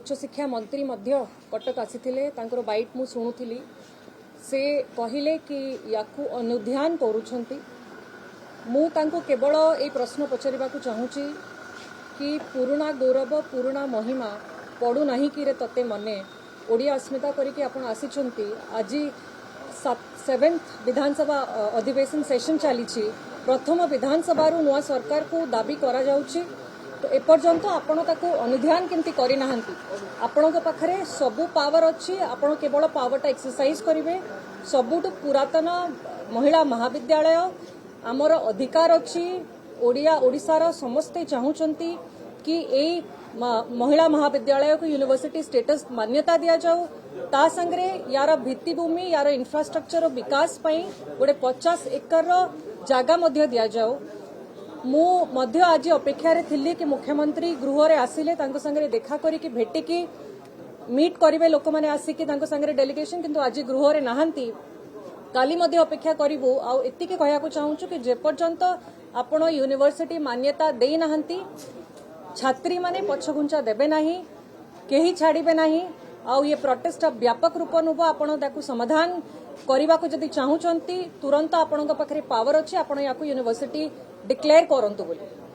उच्च शिक्षा मंत्री मध्य कटक आसीथिले तांकर बाइट मु शुणुथिली से कहिले कि याकू अनुध्यान करूछंती मु तांको केवल ए प्रश्न पचारिबा को चाहूची कि पुराना गौरव पुराना महिमा पड़ू नहीं कि रे तते मने ओडिया अस्मिता करिके आपण आसीछंती आज 7th विधानसभा अधिवेशन सेशन चली प्रथम विधानसभा नुआ सरकार को दाबी करा जाउची तो एपर्यंत आपण ताको अनुध्यान केमती करि नाहंती आपण पाखरे सबु पावर अच्छी आपण केवल पावरटा एक्सरसाइज करिवे सबुटु पुरातन महिला महाविद्यालय आमर अधिकार अच्छी ओडिशार समस्ते चाहूचंती कि ए महिला महाविद्यालय को यूनिवर्सिटी स्टेटस मान्यता दिया जाऊ ता संगरे यार भित्तिभूमि यार इंफ्रास्ट्रक्चर विकास पई गोटे 50 एकर जागा मध्य दिया जाऊ मु मध्य आज अपेक्षा रे थिली कि मुख्यमंत्री गृह रे आसिले तांको संगरे देखा करी कि भेटी कि मीट करिवे लोक माने आसी कि तांको संगरे डेलीगेशन किंतु आज गृह रे नाहंती काली मध्य अपेक्षा करिवो आ एतिके कहया को चाहूछु कि जे पर्यंत आपण यूनिवर्सिटी मान्यता देई नाहंती छात्री माने पछगुंचा देबे नाही केही छाड़ीबे नाही आ ये प्रोटेस्ट व्यापक रूप नुब आपण ताकू समाधान करबा को जदी चाहूचंती तुरंत आपण पाखरे पावर अछि आपण याकू यूनिवर्सिटी डिक्लेयर करंतु बोली।